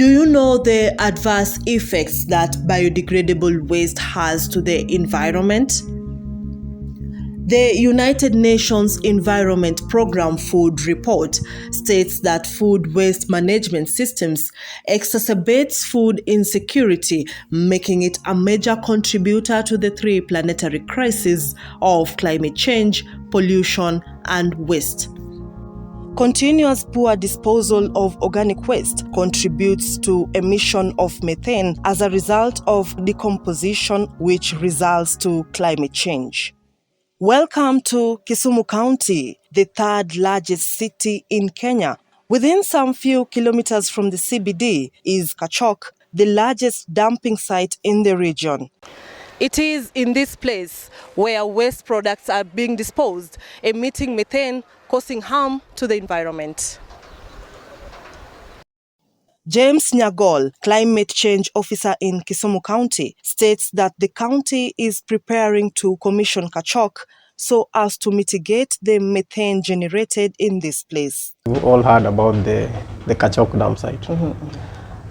Do you know the adverse effects that biodegradable waste has to the environment? The United Nations Environment Programme Food Report states that food waste management systems exacerbates food insecurity, making it a major contributor to the three planetary crises of climate change, pollution, and waste. Continuous poor disposal of organic waste contributes to emission of methane as a result of decomposition, which results to climate change. Welcome to Kisumu County, the third largest city in Kenya. Within some few kilometers from the CBD is Kachok, the largest dumping site in the region. It is in this place where waste products are being disposed, emitting methane, causing harm to the environment. James Nyagol, climate change officer in Kisumu County, states that the county is preparing to commission Kachok so as to mitigate the methane generated in this place. We all heard about the Kachok dam site.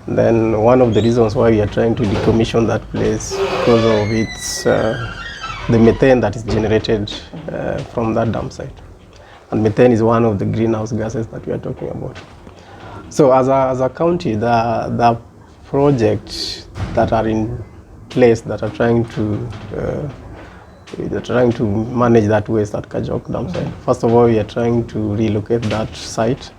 Then one of the reasons why we are trying to decommission that place because of its the methane that is generated from that dam site. And methane is one of the greenhouse gases that we are talking about. So as a county, the projects that are in place that are trying to manage that waste at Kachok dam site. First of all, we are trying to relocate that site.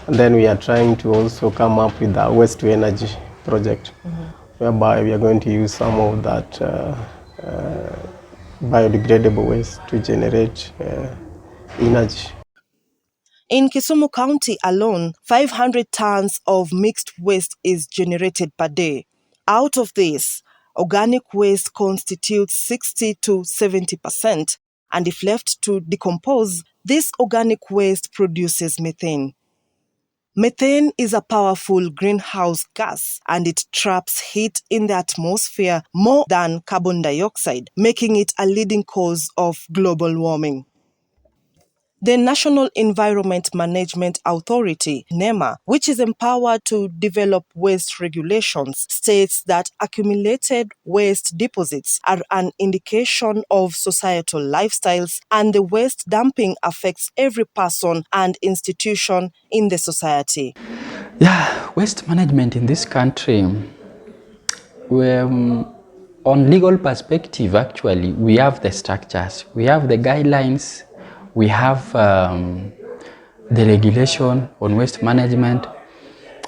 And then we are trying to also come up with a waste to energy project, whereby we are going to use some of that biodegradable waste to generate energy. In Kisumu County alone, 500 tons of mixed waste is generated per day. Out of this, organic waste constitutes 60 to 70%, and if left to decompose, this organic waste produces methane. Methane is a powerful greenhouse gas, and it traps heat in the atmosphere more than carbon dioxide, making it a leading cause of global warming. The National Environment Management Authority, NEMA, which is empowered to develop waste regulations, states that accumulated waste deposits are an indication of societal lifestyles, and the waste dumping affects every person and institution in the society. Yeah, waste management in this country, on legal perspective, actually, we have the structures, we have the guidelines, we have the regulation on waste management,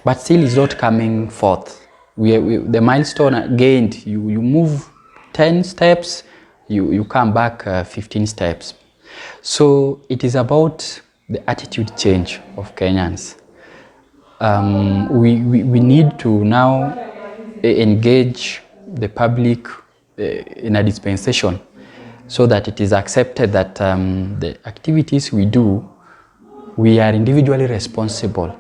but still it's not coming forth. The milestone gained, you move 10 steps, you come back 15 steps. So it is about the attitude change of Kenyans. We need to now engage the public in a dispensation so that it is accepted that the activities we do, we are individually responsible.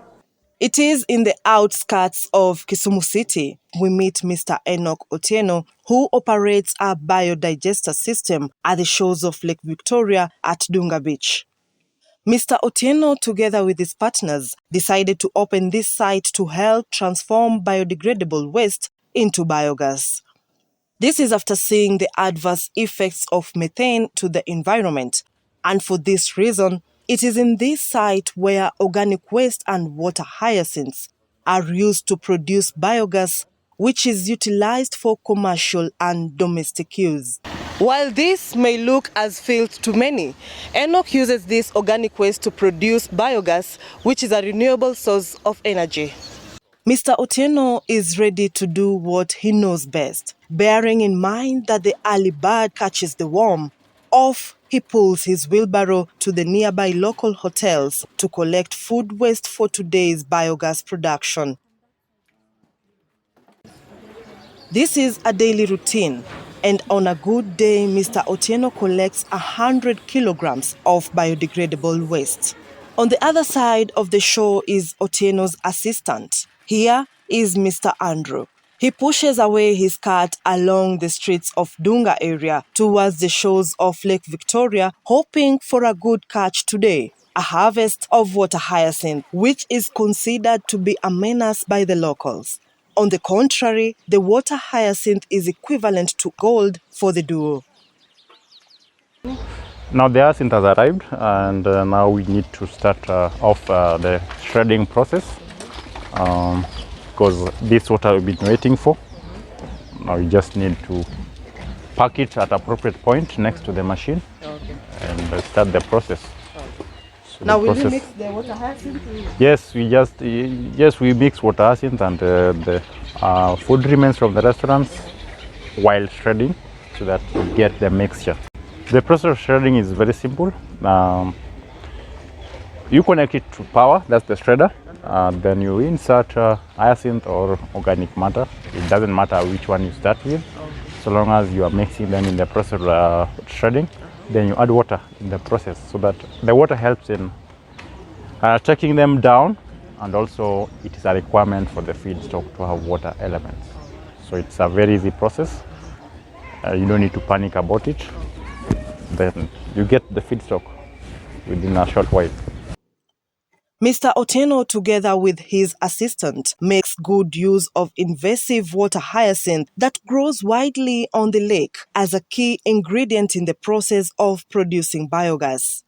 It is in the outskirts of Kisumu City we meet Mr. Enoch Otieno, who operates a biodigester system at the shores of Lake Victoria at Dunga Beach. Mr. Otieno, together with his partners, decided to open this site to help transform biodegradable waste into biogas. This is after seeing the adverse effects of methane to the environment, and for this reason, it is in this site where organic waste and water hyacinths are used to produce biogas, which is utilized for commercial and domestic use. While this may look as filth to many, Enoch uses this organic waste to produce biogas, which is a renewable source of energy. Mr. Otieno is ready to do what he knows best, bearing in mind that the early bird catches the worm. Off he pulls his wheelbarrow to the nearby local hotels to collect food waste for today's biogas production. This is a daily routine, and on a good day, Mr. Otieno collects 100 kilograms of biodegradable waste. On the other side of the shore is Otieno's assistant. Here is Mr. Andrew. He pushes away his cart along the streets of Dunga area towards the shores of Lake Victoria, hoping for a good catch today. a harvest of water hyacinth, which is considered to be a menace by the locals. On the contrary, the water hyacinth is equivalent to gold for the duo. Now the hyacinth has arrived, and now we need to start off the shredding process, because this water we've been waiting for. Now we just need to pack it at appropriate point next to the machine, and start the process. So Now will you mix the water hyacinth? Yes, we mix water hyacinth and the food remains from the restaurants while shredding, so that we get the mixture. The process of shredding is very simple. You connect it to power, that's the shredder. Then you insert hyacinth or organic matter. It doesn't matter which one you start with, so long as you are mixing them in the process of shredding. Then you add water in the process, so that the water helps in taking them down, and also it is a requirement for the feedstock to have water elements. So it's a very easy process. You don't need to panic about it. Then you get the feedstock within a short while. Mr. Otieno, together with his assistant, makes good use of invasive water hyacinth that grows widely on the lake as a key ingredient in the process of producing biogas.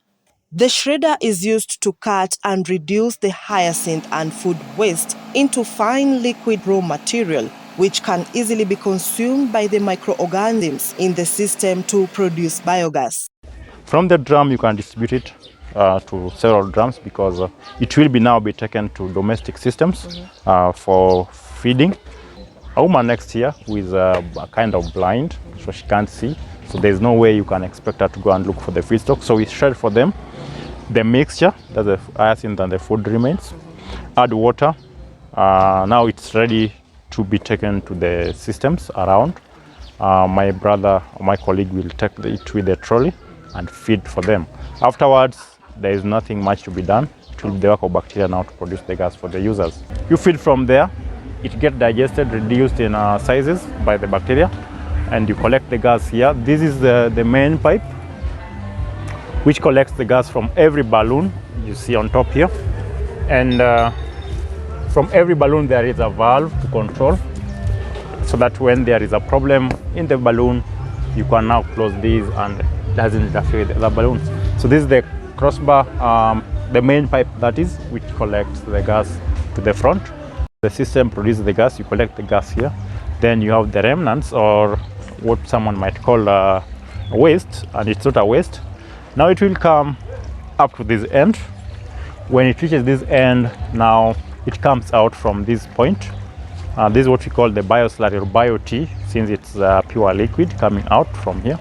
The shredder is used to cut and reduce the hyacinth and food waste into fine liquid raw material, which can easily be consumed by the microorganisms in the system to produce biogas. From the drum, you can distribute it to several drums, because it will now be taken to domestic systems for feeding. A woman next here who is kind of blind, so she can't see, so there's no way you can expect her to go and look for the feedstock. So we shred for them the mixture, that's the hyacinth and the food remains, add water. Now it's ready to be taken to the systems around. My brother or my colleague will take it with the trolley and feed for them. Afterwards, there is nothing much to be done. It will be the work of bacteria now to produce the gas for the users. You feed from there, it gets digested, reduced in sizes by the bacteria, and you collect the gas here. This is the main pipe, which collects the gas from every balloon you see on top here. And from every balloon there is a valve to control, so that when there is a problem in the balloon, you can now close these and it doesn't interfere with the other balloons. So this is the crossbar, the main pipe that is, which collects the gas to the front. The system produces the gas, you collect the gas here. Then you have the remnants, or what someone might call waste, and it's not a waste. Now it will come up to this end. When it reaches this end, now it comes out from this point. This is what we call the bioslurry or bio-tea, since it's pure liquid coming out from here.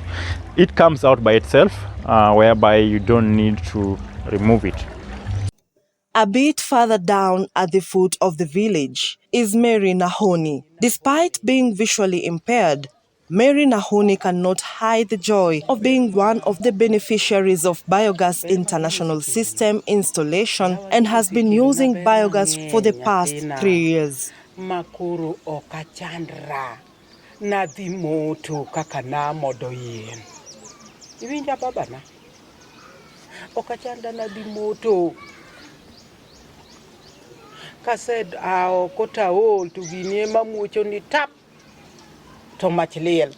It comes out by itself, whereby you don't need to remove it. A bit further down at the foot of the village is Mary Nahoni. Despite being visually impaired, Mary Nahoni cannot hide the joy of being one of the beneficiaries of Biogas International System installation and has been using biogas for the past 3 years. Makuru okachandra na dhimoto kaka na modoyen. Iwinja baba na? Okachanda na dhimoto. Kased kota ol to vinema mucho ni tap to machleel.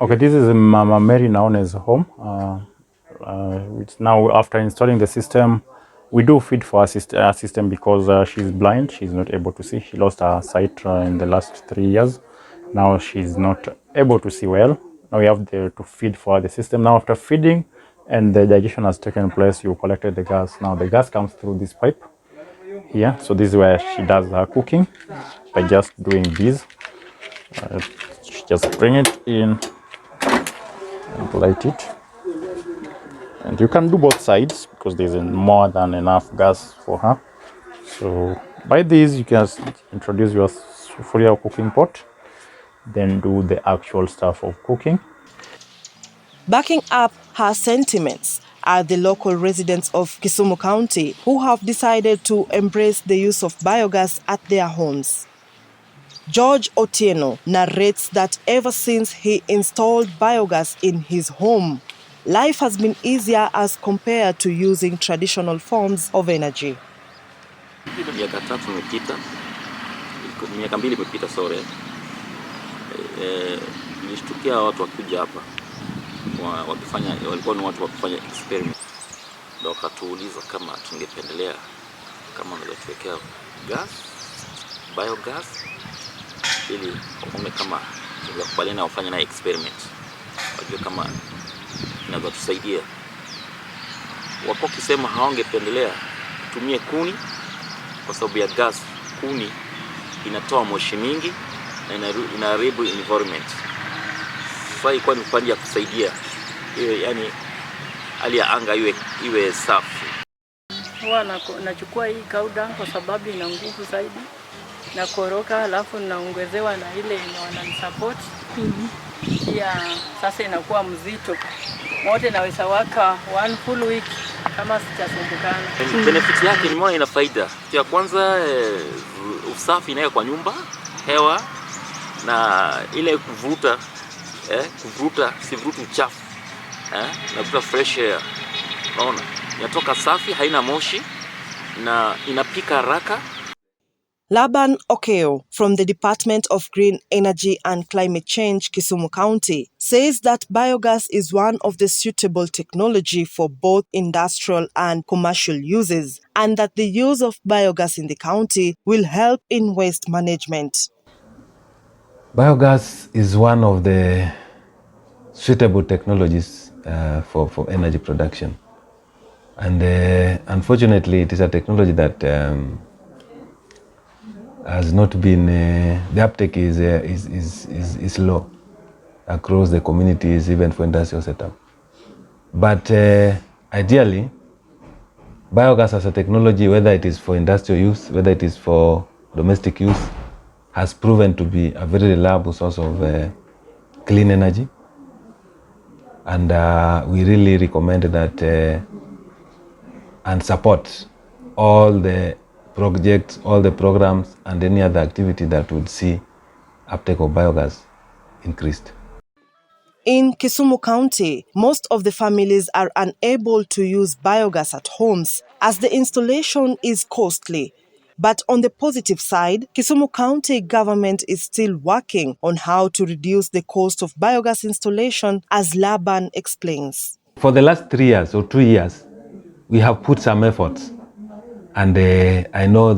Okay, this is Mama Mary Naone's home. It's now, after installing the system, we do feed for our system because she's blind. She's not able to see. She lost her sight in the last 3 years. Now she's not able to see well. Now we have to feed for the system. Now after feeding and the digestion has taken place, you collected the gas. Now the gas comes through this pipe here. So this is where she does her cooking by just doing this. Just bring it in and light it. And you can do both sides because there's more than enough gas for her. So by this, you can introduce your sufuria cooking pot, then do the actual stuff of cooking. Backing up her sentiments are the local residents of Kisumu County who have decided to embrace the use of biogas at their homes. George Otieno narrates that ever since he installed biogas in his home, life has been easier as compared to using traditional forms of energy. Miaka 3 imepita, miaka 2 imepita sorry. Nilishtukia watu wakuja hapa walikuwa ni watu wa kufanya experiment. Ndio wakatuuliza kama tungependelea kama wanaweza tuwekea gas, biogas, ili waone kama tungekubaliana wafanye na experiment. Wajue kama inaweza tusaidia. Wako kisema hawangependelea tumie kuni kwa sababu ya gas. Kuni inatoa moshi mingi na inaharibu environment. Sasa ilikuwa ni upande ya kusaidia yani hali ya anga iwe safi. Huwa nachukua hii kauda kwa sababu ina nguvu zaidi, na koroka alafu naongezewa na ile wananisupport. Pia sasa inakuwa mzito. Wote naweza waka 1 full week kama sitasumbukana. Benefit yake ni moja, ina faida. Ya kwanza usafi inayo kwa nyumba, hewa na ile kuvuta sivurutu uchafu. Na kuta fresh air. Unaona? Inatoka safi, haina moshi na inapika haraka. Laban Okeo from the Department of Green Energy and Climate Change, Kisumu County, says that biogas is one of the suitable technology for both industrial and commercial uses, and that the use of biogas in the county will help in waste management. Biogas is one of the suitable technologies for energy production. And unfortunately, it is a technology that has not been, the uptake is low across the communities, even for industrial setup. But ideally, biogas as a technology, whether it is for industrial use, whether it is for domestic use, has proven to be a very reliable source of clean energy. And we really recommend that and support all the projects, all the programs, and any other activity that would see uptake of biogas increased. In Kisumu County, most of the families are unable to use biogas at homes as the installation is costly. But on the positive side, Kisumu County government is still working on how to reduce the cost of biogas installation, as Laban explains. For the last 3 years or 2 years, we have put some efforts, and I know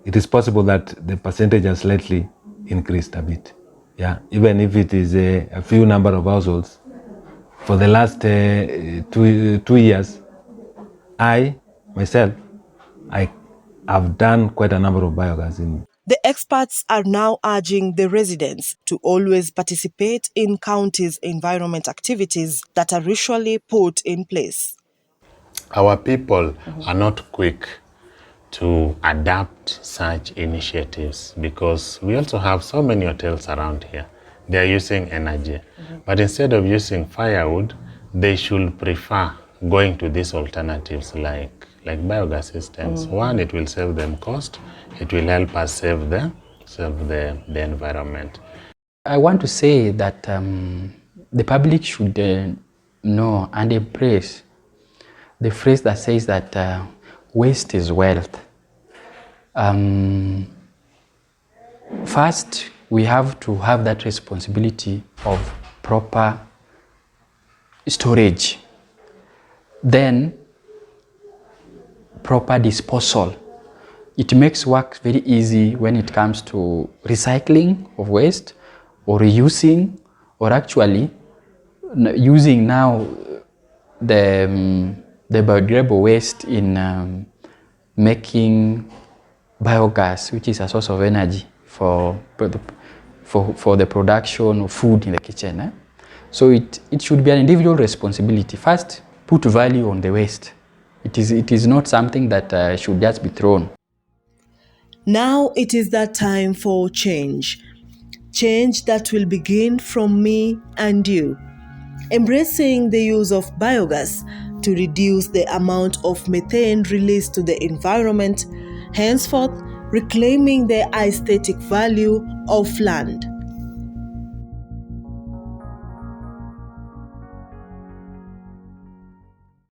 it is possible that the percentage has slightly increased a bit. Yeah, even if it is a few number of households. For the last 2 years, I have done quite a number of biogas in. The experts are now urging the residents to always participate in county's environment activities that are usually put in place. Our people are not quick to adapt such initiatives because we also have so many hotels around here. They are using energy. But instead of using firewood, they should prefer going to these alternatives like biogas systems. One, it will save them cost. It will help us save the environment. I want to say that the public should know and embrace the phrase that says that waste is wealth. First, we have to have that responsibility of proper storage. Then, proper disposal. It makes work very easy when it comes to recycling of waste or reusing, or actually using now the biodegradable waste in making biogas, which is a source of energy for the production of food in the kitchen. So it should be an individual responsibility. First, put value on the waste. It is not something that should just be thrown. Now it is that time for change. Change that will begin from me and you. Embracing the use of biogas to reduce the amount of methane released to the environment, henceforth reclaiming the aesthetic value of land.